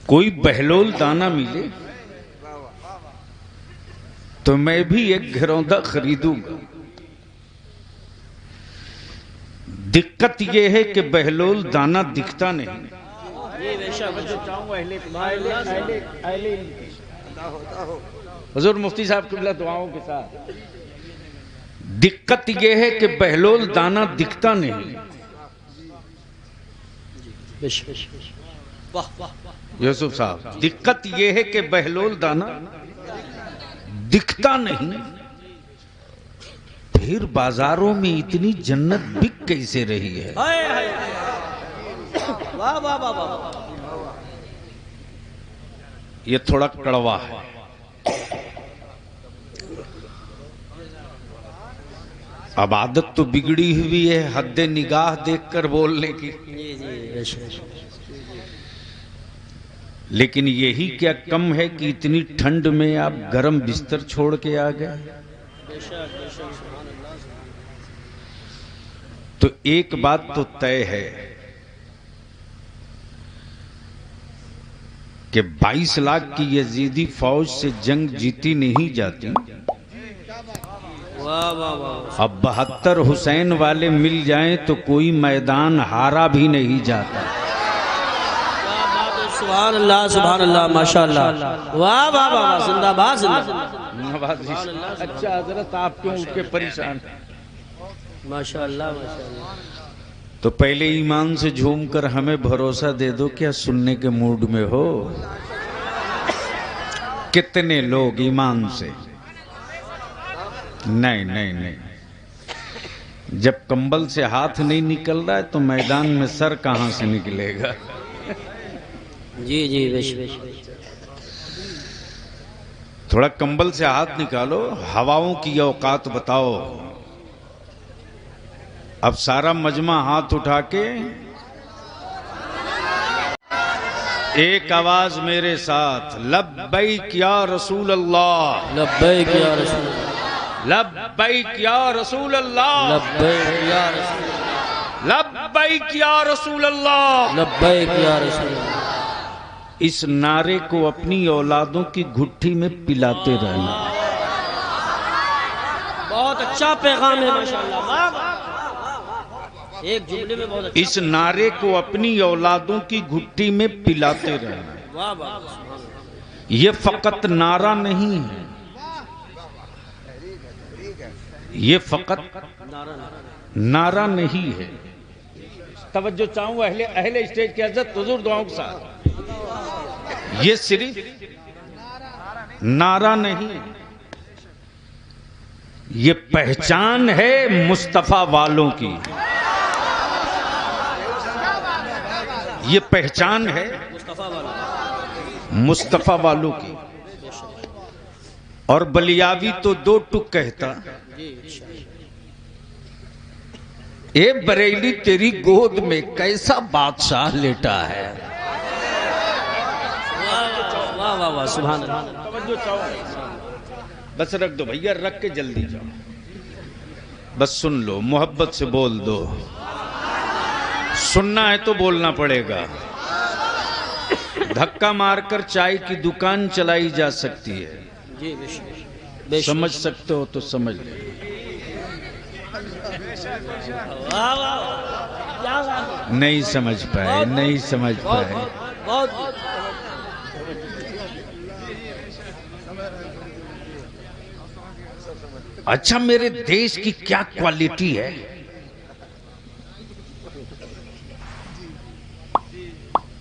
कोई बहलोल दाना मिले तो मैं भी एक घरौंदा खरीदूंगा। दिक्कत यह है कि बहलोल दाना दिखता नहीं। हुजूर मुफ्ती साहब क़िबला दुआओं के साथ। दिक्कत यह है कि बहलोल दाना दिखता नहीं। यूसुफ साहब, दिक्कत यह है कि बहलोल दाना दिखता नहीं। फिर बाजारों में इतनी जन्नत बिक कैसे रही है? वाह वाह वाह वाह। ये थोड़ा कड़वा है। अब आदत तो बिगड़ी हुई है हद्दे निगाह देखकर बोलने की। लेकिन यही क्या कम है कि इतनी ठंड में आप गर्म बिस्तर छोड़ के आ गए। तो एक बात तो तय है कि 22 लाख की यजीदी फौज से जंग जीती नहीं जाती। वाह वाह वाह। अब 72 हुसैन वाले मिल जाएं तो कोई मैदान हारा भी नहीं जाता। सुभान अल्लाह माशाअल्लाह। वाह वाह वाह। जिंदाबाद जिंदाबाद। अच्छा हजरत, आप क्यों उठ के परेशान? माशाअल्लाह माशाअल्लाह। तो पहले ईमान से झूम कर हमें भरोसा दे दो, क्या सुनने के मूड में हो? कितने लोग ईमान से? नहीं नहीं नहीं। जब कंबल से हाथ नहीं निकल रहा है तो मैदान में सर कहां से निकलेगा? जी जी बेश। थोड़ा कंबल से हाथ निकालो, हवाओं की औकात बताओ। अब सारा मजमा हाथ उठा के एक आवाज मेरे साथ, लब्बैक या रसूल अल्लाह, लब्बैक या रसूल, लब्बैक या रसूल अल्लाह, लब्बैक या रसूल, लब्बैक या रसूल अल्लाह, लब्बैक या रसूल। इस नारे को अपनी औलादों की घुट्टी में पिलाते रहना। बहुत अच्छा पैगाम है माशाअल्लाह। एक जुमले में बहुत अच्छा। इस नारे को अपनी औलादों की घुट्टी में पिलाते रहना। वाह वाह। ये फकत नारा नहीं है, ये फकत नारा नहीं है। तवज्जो चाहूँ अहले स्टेज के हज़रत, हुजूर दुआओं के साथ। ये सिर्फ नारा नहीं, ये पहचान है मुस्तफा वालों की। ये पहचान है मुस्तफा वालों की। और बलियावी तो दो टुक कहता, ए बरेली तेरी गोद में कैसा बादशाह लेटा है। वाह वाह वाह। सुभान अल्लाह। बस रख दो भैया, रख के जल्दी जाओ। बस सुन लो, मोहब्बत से बोल दो। सुनना है तो बोलना पड़ेगा। धक्का मारकर चाय की दुकान चलाई जा सकती है। जी बेश। समझ सकते हो तो समझ ले। वाह वाह। नहीं समझ पाए, नहीं समझ पाए। बहुत। अच्छा, मेरे देश की क्या क्वालिटी है?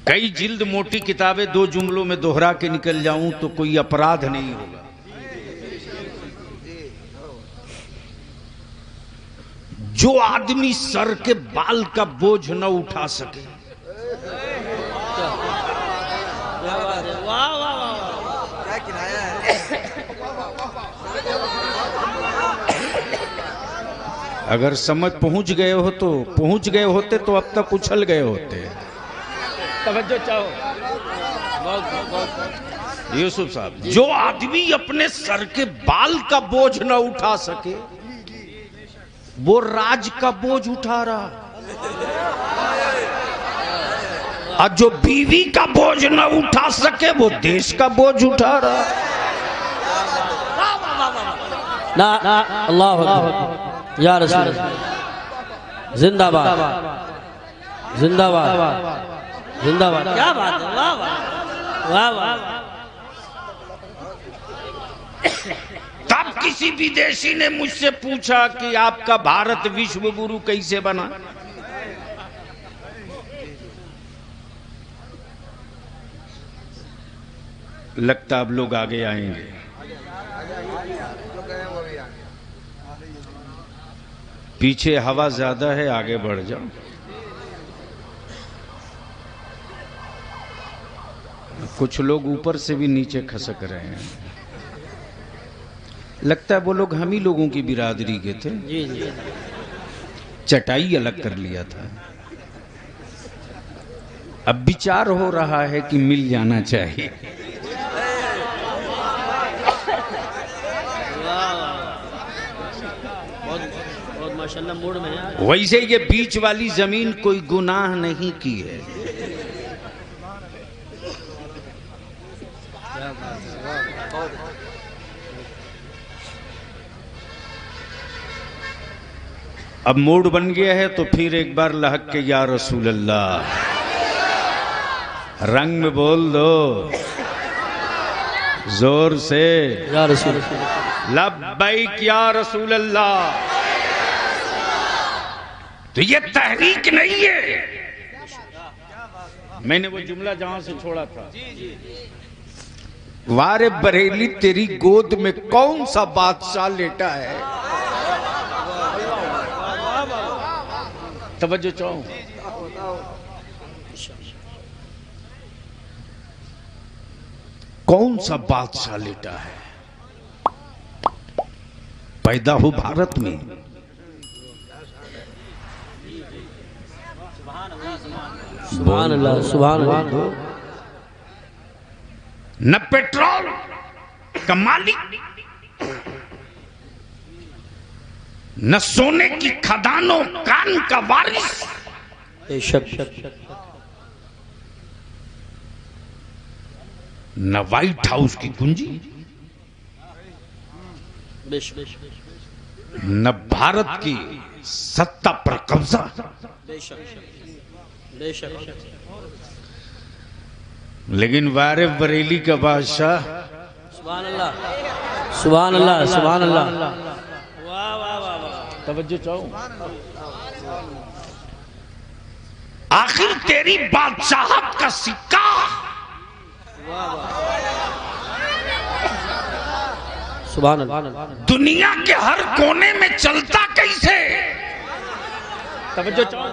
कई जिल्द मोटी किताबें 2 जुमलों में दोहरा के निकल जाऊं तो कोई अपराध नहीं होगा। जो आदमी सर के बाल का बोझ न उठा सके, वाह वाह वाह। क्या किराया है। अगर समझ पहुंच गए हो तो पहुंच गए होते तो अब तक उछल गए होते। तवज्जो चाहो यूसुफ साहब। जो आदमी अपने सर के बाल का बोझ न उठा सके वो राज का बोझ उठा रहा। और जो बीवी का बोझ न उठा सके वो देश का बोझ उठा रहा है। ना अल्लाह या रसूल जिंदाबाद जिंदाबाद जिंदाबाद। क्या बात है, वाह वाह वाह वाह। तब किसी विदेशी ने मुझसे पूछा कि आपका भारत विश्व गुरु कैसे बना। लगता अब लोग आगे आएंगे। पीछे हवा ज्यादा है, आगे बढ़ जाओ। कुछ लोग ऊपर से भी नीचे खसक रहे हैं। लगता है वो लोग हम ही लोगों की बिरादरी के थे। जी जी। चटाई अलग कर लिया था। अब विचार हो रहा है कि मिल जाना चाहिए। बहुत माशाल्लाह मूड में है। वैसे ये बीच वाली जमीन कोई गुनाह नहीं की है। अब मूड बन गया है तो फिर एक बार लहक के या रसूल अल्लाह रंग में बोल दो जोर से, या रसूल लब्बैक या रसूल अल्लाह। तो ये तहरीक नहीं है। मैंने वो जुमला जहां से छोड़ा था, वारे बरेली तेरी गोद में कौन सा बादशाह लेटा है। तवज्जो चाहो। कौन सा बादशाह लेटा है। पैदा हो भारत में। सुभान अल्लाह सुभान अल्लाह। न पेट्रोल का मालिक, न सोने की खदानों कान का वारिस, न व्हाइट हाउस की कुंजी, न भारत की सत्ता पर कब्जा। लेकिन वारे बरेली का बादशाह। सुभान अल्लाह सुभान अल्लाह सुभान अल्लाह। वाह वाह वाह। तवज्जो चाहो। आखिर तेरी बादशाहत का सिक्का सुभान अल्लाह दुनिया के हर कोने में चलता कैसे। तवज्जो चाहो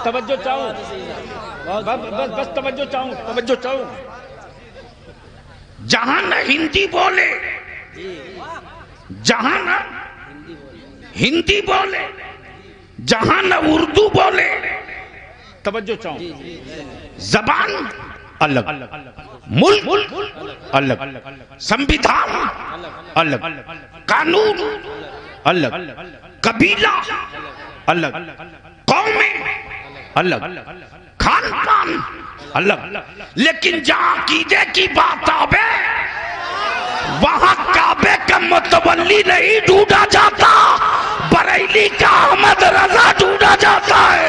तवज्जो चाहो। बस तवज्जो चाहो तवज्जो चाहो। जहां न हिंदी बोले, जहां न हिंदी बोले, जहां न उर्दू बोले, तवज्जो चाहो। जबान अलग, मुल्क अलग, संविधान अलग, कानून अलग, कबीला अलग, कौमें अलग, खान पान अलग। लेकिन जहां अकीदे की बात आवे वहां काबे का मुतवल्ली नहीं ढूंढा जाता, बरेली का अहमद रजा ढूंढा जाता है।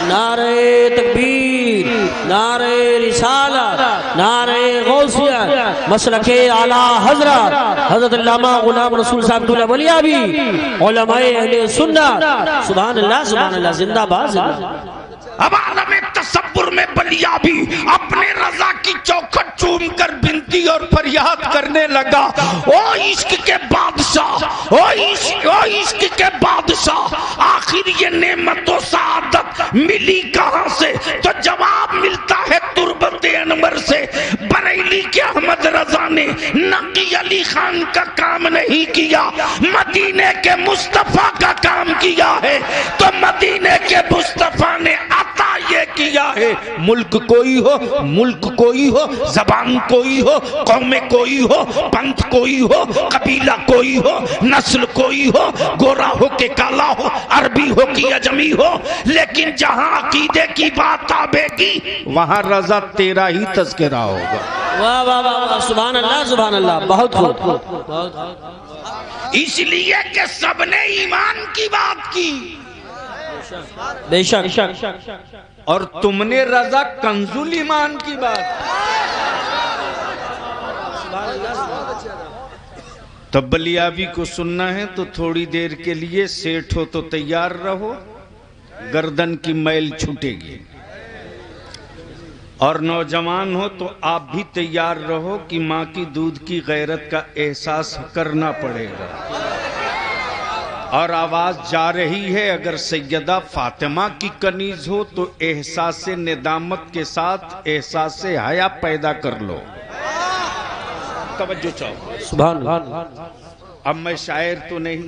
नारे तकबीर, नारे रिसालत, नारे गौसिया, मसलके आला हजरत हजरत अल्लामा गुलाम रसूल साहब दुल्ला वलिया भी उलमाए अहले सुन्नत। सुभान अल्लाह सुभान अल्लाह। जिंदाबाद जिंदाबाद। अब आलम तसव्वुर में बलिया भी अपने रजा की चौखट चूम कर बिनती और फरियाद करने लगा, ओ इश्क के बादशाह, ओ इश्क के बादशाह, आखिर ये नेमत और सआदत मिली कहां से। तो जवाब मिलता है तुरबत अनवर से। बरेली के अहमद रजा ने नकी अली खान का काम नहीं किया, मदीने के मुस्तफा का काम किया है। तो मदीने के मुस्तफा ने अता ये किया है। मुल्क कोई हो, मुल्क कोई हो, जबान कोई हो, कौम कोई हो, पंथ कोई हो, कबीला कोई हो, नस्ल कोई हो, गोरा हो के काला हो, अरबी हो कि अजमी हो, लेकिन जहां अकीदे की बात आवेगी वहां रजा तेरा ही तज़किरा होगा। वाह वाह वाह, सुभान अल्लाह सुभान अल्लाह, बहुत खूब। इसलिए कि सबने ईमान की बात की, बेशक, और तुमने रजा कंजुल ईमान की बात। तब बलियाबी को सुनना है तो थोड़ी देर के लिए सेठ हो तो तैयार रहो, गर्दन की मैल छूटेगी, और नौजवान हो तो आप भी तैयार रहो कि माँ की दूध की गैरत का एहसास करना पड़ेगा। और आवाज जा रही है, अगर सैयदा फातिमा की कनीज हो तो एहसास से नेदामत के साथ एहसास से हया पैदा कर लो। तवज्जो चाहो, सुभान अल्लाह। अब मैं शायर तो नहीं,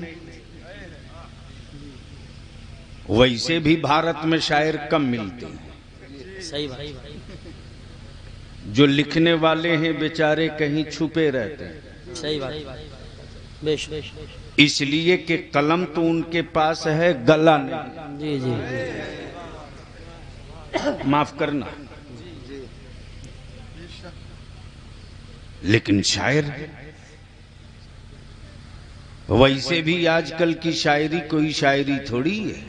वैसे भी भारत में शायर कम मिलते हैं। सही भाई, जो लिखने वाले हैं बेचारे कहीं छुपे रहते हैं। सही बात, बेशक, इसलिए कि कलम तो उनके पास है, गला नहीं। जी जी, माफ करना, लेकिन शायर वैसे भी आजकल की शायरी कोई शायरी थोड़ी है।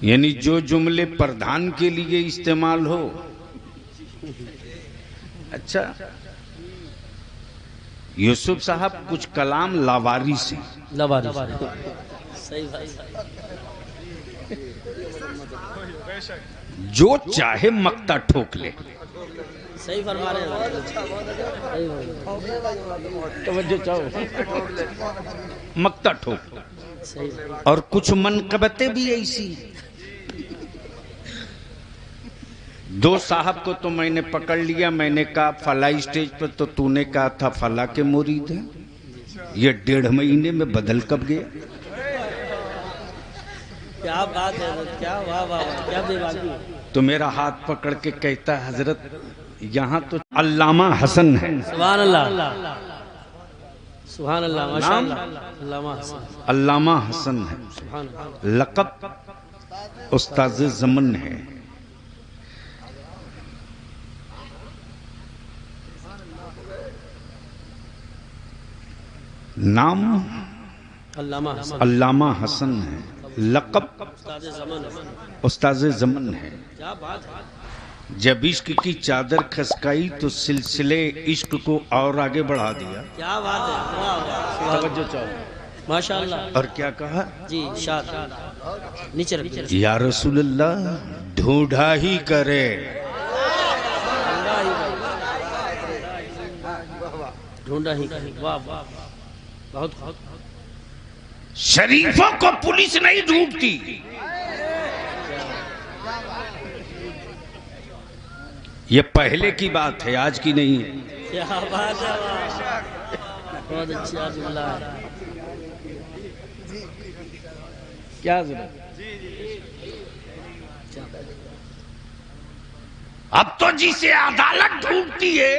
यानी जो जुमले प्रधान के लिए इस्तेमाल हो। अच्छा, यूसुफ साहब कुछ कलाम लावारिस हैं। सही भाई, जो चाहे मक्ता ठोक ले। सही फरमा रहे हैं। मक्ता ठोक। सही, और कुछ मनकबतें भी ऐसी। दो साहब को तो मैंने पकड़ लिया, मैंने कहा फला स्टेज पर तो तूने कहा था फला के मुरीद हैं। ये 1.5 महीने में बदल कब गया। क्या बात है, क्या वाह वाह, क्या बेबाकी। तो मेरा हाथ पकड़ के कहता है हजरत यहाँ तो अल्लामा हसन है। सुभान अल्लाह सुभान अल्लाह, माशाअल्लाह, अल्लामा हसन, अल्लामा हसन है। सुभान अल्लाह। लक़ब उस्ताज़ ज़मन है। नाम अल्लामा हसन है, लक़ब उस्ताज़ ज़मन है। क्या बात है। जब इश्क की चादर खसकाई तो सिलसिले इश्क को और आगे बढ़ा दिया। क्या बात है, वाह वाह, तवज्जो चाहो, माशाअल्लाह। और क्या कहा जी, शाद नीचे रखिए। या रसूलल्लाह ढूंढा ही करे, ढूंढा ही, वाह वाह, बहुत बहुत। शरीफों को पुलिस नहीं ढूंढती। ये पहले की बात है, आज की नहीं है। क्या बात है, बहुत अच्छा जुमला है। क्या जरूरत, अब तो जिसे अदालत ढूंढती है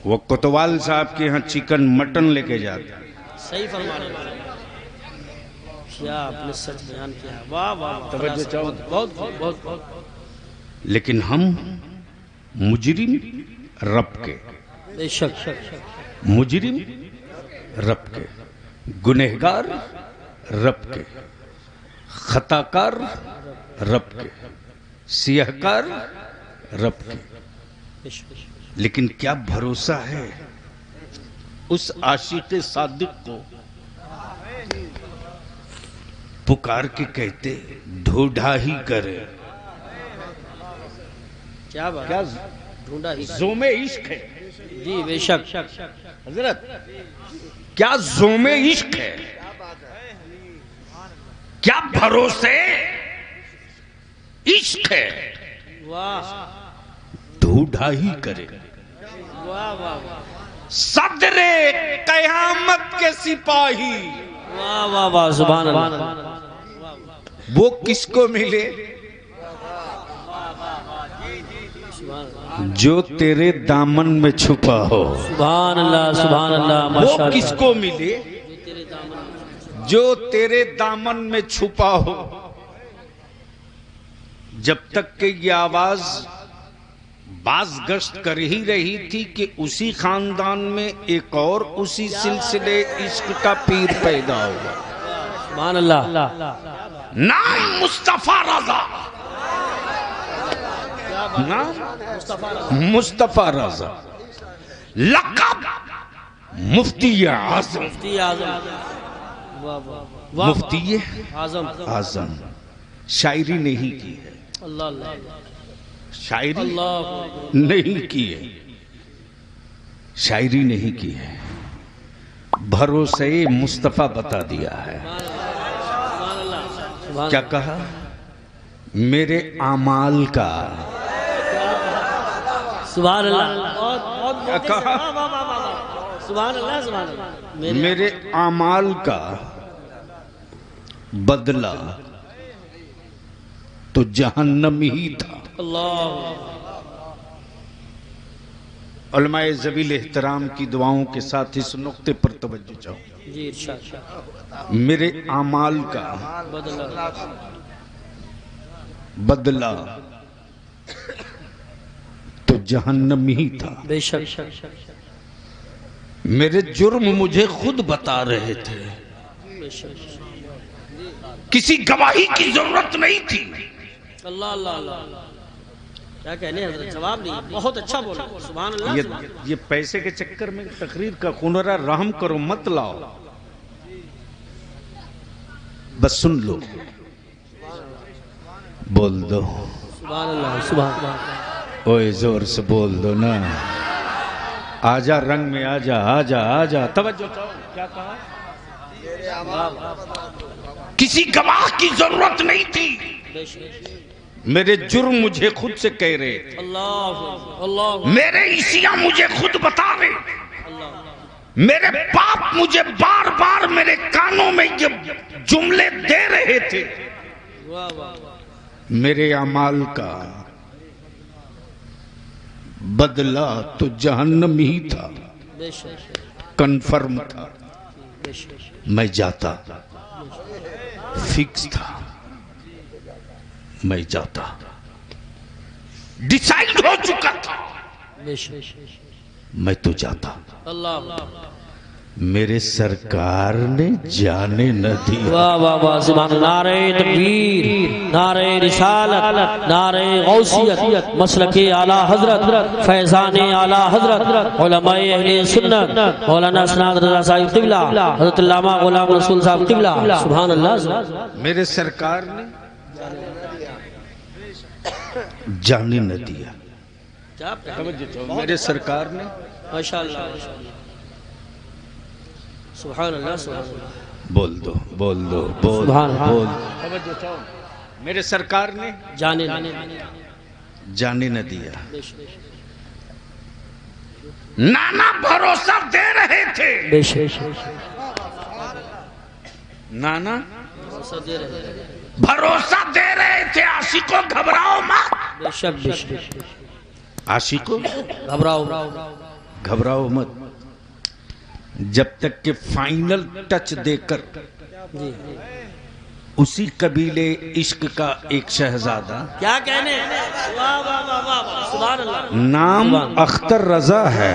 वो कोतवाल साहब के यहाँ चिकन मटन लेके जाता है। सही फरमा रहे हैं। क्या आपने सच बयान किया, वाह वाह, तवज्जो चाहो, बहुत बहुत बहुत बहुत। लेकिन हम मुजरिम रब के, बेशक, मुजरिम रब के, गुनहगार रब के, खताकार रब के, सियाहकार रब के। बेशक, लेकिन क्या भरोसा है उस आशिक सादिक को पुकार के कहते ढूंढा ही करे। क्या बात, क्या ढूंढा ही, जोमे इश्क है। जी बेशक, हजरत क्या जोमे इश्क है, क्या भरोसे इश्क है। वाह ढूंढा ही करे। वाह वाह, सदरे कयामत के सिपाही, वाह वाह वाह, सुभान अल्लाह। वो किसको मिले? जो तेरे दामन में छुपा हो। सुभान अल्लाह, सुभान अल्लाह। वो किसको मिले? जो तेरे दामन में छुपा हो। जब तक कि ये आवाज बाज गश्त कर ही रही थी कि उसी खानदान में एक और उसी सिलसिले इश्क का पीर पैदा हुआ। सुभान अल्लाह। नाम मुस्तफा रजा, नाम मुस्तफा रजा, लक़ब मुफ्ती आज़म। मुफ्ती आज़म। शायरी नहीं की है, शायरी नहीं की है, शायरी नहीं की है, भरोसे मुस्तफा बता दिया है। क्या कहा? मेरे आमाल का। सुभान अल्लाह। क्या कहा? सुभान अल्लाह, सुभान अल्लाह। मेरे आमाल का बदला तो जहन्नम ही था। उलमाए ज़बील एहतराम की दुआओं के साथ इस नुक्ते पर तवज्जो चाहूं। जी इरशाद। मेरे आमाल का बदला तो जहन्नम ही था। बेशक। मेरे जुर्म मुझे खुद बता रहे थे, किसी गवाही की जरूरत नहीं थी। अल्लाह अल्लाह अल्लाह। क्या कहने हज़रत, जवाब नहीं। बहुत अच्छा बोला। सुभान अल्लाह। ये पैसे के चक्कर में तकरीर का खुनरा रहम करो, मत लाओ, बस सुन लो, बोल दो। सुभान अल्लाह, सुभान अल्लाह। ओए जोर से बोल दो ना। आजा रंग में, आजा आजा आजा। तवज्जो। क्या कहा? किसी गवाह की जरूरत नहीं थी। मेरे जुर्म मुझे खुद से कह रहे थे। अल्लाह। मेरे इसिया मुझे खुद बता रहे। मेरे बाप मुझे बार बार मेरे कानों में ये जुमले दे रहे थे। मेरे अमाल का बदला तो जहन्नम ही था। कन्फर्म था। मैं जाता, फिक्स था, मैं जाता, डिसाइड हो चुका था, मैं तो जाता। अल्लाह। मेरे सरकार ने जाने न दिया। वाह वाह वाह। सुभान। नारे तकबीर, नारे रिसालत, नारे गौसियत, मसलके आला हजरत, फैजाने आला हजरत, उलमाए अहले सुन्नत, मौलाना सनाद रज़ा साहिब क़िबला, हज़रत अल्लामा गुलाम रसूल साहब क़िबला। सुभान अल्लाह। मेरे सरकार ने जाने न दिया। मेरे सरकार ने माशाअल्लाह। सुभान अल्लाह, सुभान अल्लाह। बोल दो, बोल दो, बोल बोल। मेरे सरकार ने जाने जाने न दिया। नाना भरोसा दे रहे थे। नाना भरोसा दे रहे थे, आशिकों घबराओ मत। बेशक। आशिकों घबराओ मत। जब तक के फाइनल टच देकर उसी कबीले इश्क का एक शहजादा, क्या कहने, वाह वाह वाह वाह। सुभान अल्लाह। नाम अख्तर रजा है।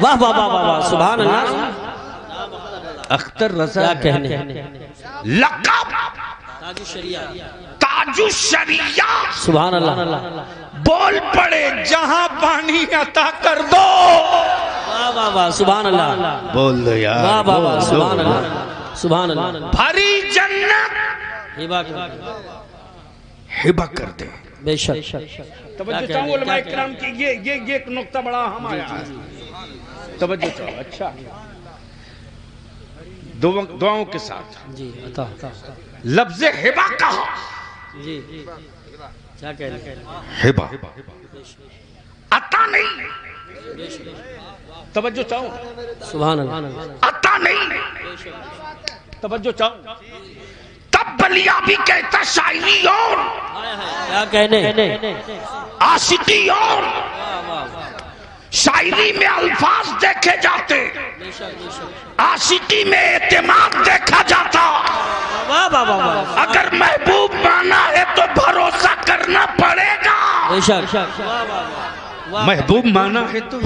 वाह वाह वाह वाह। सुभान अल्लाह। अख्तर रजा क्या कहने। लक़ब ताजु शरिया। सुभान अल्लाह। बोल पड़े जहां पानी अता कर दो। वाह वाह वाह। सुभान अल्लाह। बोल दो यार। वाह वाह वाह। सुभान अल्लाह, सुभान अल्लाह। भरी जन्नत हिबा कर दे। बेशक। तवज्जो चाहूं उलमा इकराम की, ये एक नुक्ता बड़ा अहम आया है। तवज्जो चाहो। अच्छा, दुआओं के साथ जी। अता लफ्ज़ हिबा कहा। जी। क्या कह रहे? हिबा अता नहीं। तवज्जो चाहो। सुभान अल्लाह। अता नहीं। तवज्जो चाहो। तब बलिया भी कहता शायरी और क्या कहने, आशिकी और शायरी में अल्फाज देखे जाते, आशिकी में एतमाद देखा जाता। वाह वाह वाह वाह। अगर महबूब माना है तो भरोसा करना पड़ेगा। महबूब माना है तो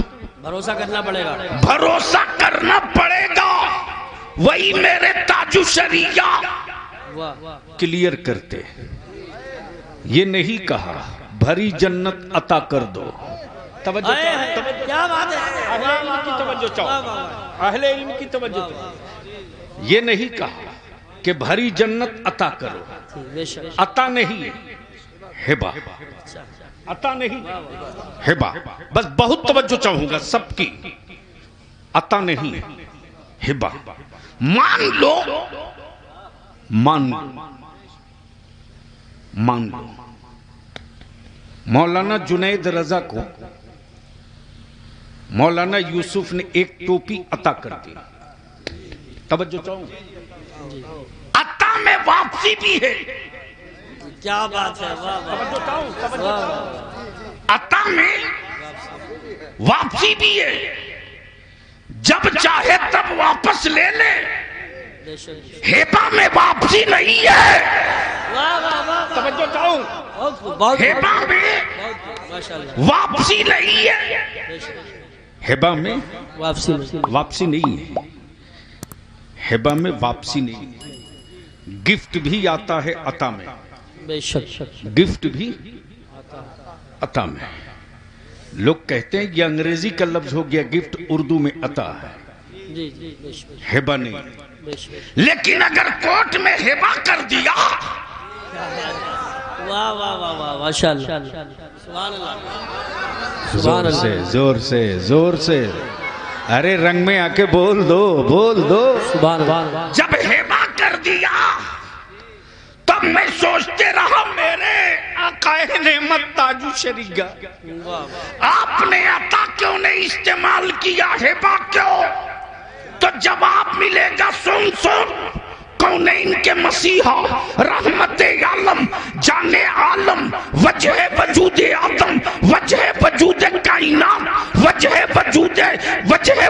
भरोसा करना पड़ेगा, भरोसा करना पड़ेगा। वही मेरे ताजु शरिया क्लियर करते, ये नहीं कहा भरी जन्नत अता कर दो। तवज्जो चाहो, क्या बात है, अहले इल्म की तवज्जो चाहो, अहले इल्म की तवज्जो चाहो। ये नहीं कहा कि भरी जन्नत अता करो, अता नहीं हिबा, अता नहीं हिबा। बस बहुत तवज्जो चाहूंगा सबकी, अता नहीं हिबा। मान लो, मान लो मौलाना जुनैद रजा को मौलाना यूसुफ ने एक टोपी अता कर दी। तवज्जो चाहूंगा, अता में वापसी भी है। क्या बात है, वाह वाह। अता में वापसी भी है, जब चाहे तब वापस ले ले। हेबा में वापसी नहीं है। तवज्जो चाहूं, हेबा में वापसी नहीं है। हेबा में वापसी नहीं है, हेबा में वापसी नहीं है। गिफ्ट भी आता है अता में, गिफ्ट भी अता में। लोग कहते हैं कि अंग्रेजी का लफ्ज हो गया गिफ्ट, उर्दू में अता है, हेबा नहीं। लेकिन अगर कोर्ट में हेबा कर दिया, वाह वाह वाह वाह, माशाअल्लाह, सुभान अल्लाह, जोर से जोर से जोर से, अरे रंग में आके बोल दो, बोल दो सुभान अल्लाह। जब हेबा कर दिया तब मैं सोचते रहा मेरे आकाए नेमत ताजु शरीगा, आपने अता क्यों नहीं इस्तेमाल किया, हेबा क्यों? तो जवाब मिलेगा, सुन सुन। कौनैन के मसीहा रहमत आलम जाने आलम वजह वजूद आदम वजह वजूद कायनात वजह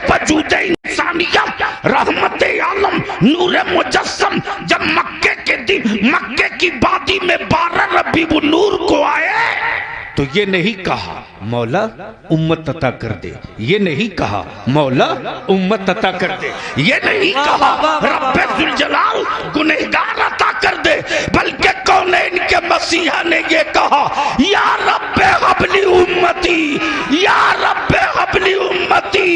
वजूद इंसानियत रहमत आलम नूर मुजस्सम जब मक्के के दिन मक्के की वादी में 12 रबीउल नूर को आए तो ये नहीं कहा मौला उम्मत अता कर दे, ये नहीं कहा मौला उम्मत अता कर दे, ये नहीं कहा रब्बे जुल जलाल गुनहगार अता कर दे, बल्कि कौनैन के मसीहा ने ये कहा या रब्बे हबली उम्मती, या रब्बे हबली उम्मती।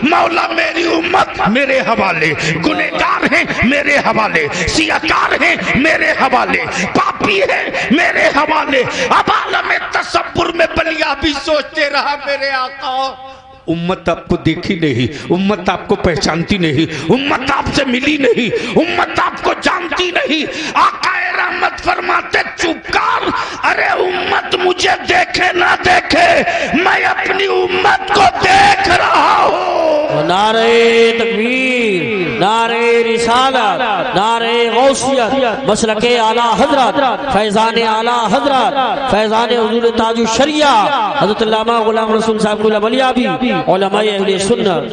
मौला मेरी उम्मत मेरे हवाले, गुनहगार हैं मेरे हवाले, सियाकार हैं मेरे हवाले, पापी हैं मेरे हवाले। अब आलम तसव्वुर में बलिया भी सोचते रहा मेरे आका, उम्मत आपको देखी नहीं, उम्मत आपको पहचानती नहीं, उम्मत आपसे मिली नहीं, उम्मत आपको जानती नहीं। आकाए रहमत फरमाते चुप कर, अरे उम्मत मुझे देखे ना देखे, मैं अपनी उम्मत को देख रहा हूँ। नारे तकबीर, नारे रिसालत, नारे गौसियत, मसलके आला हजरत, फैजान आला हजरत, फैजान हुजूर ताजु शरिया हजरत अल्लामा गुलाम रसूल साहब बलिया भी उलमाए अहले सुन्नत।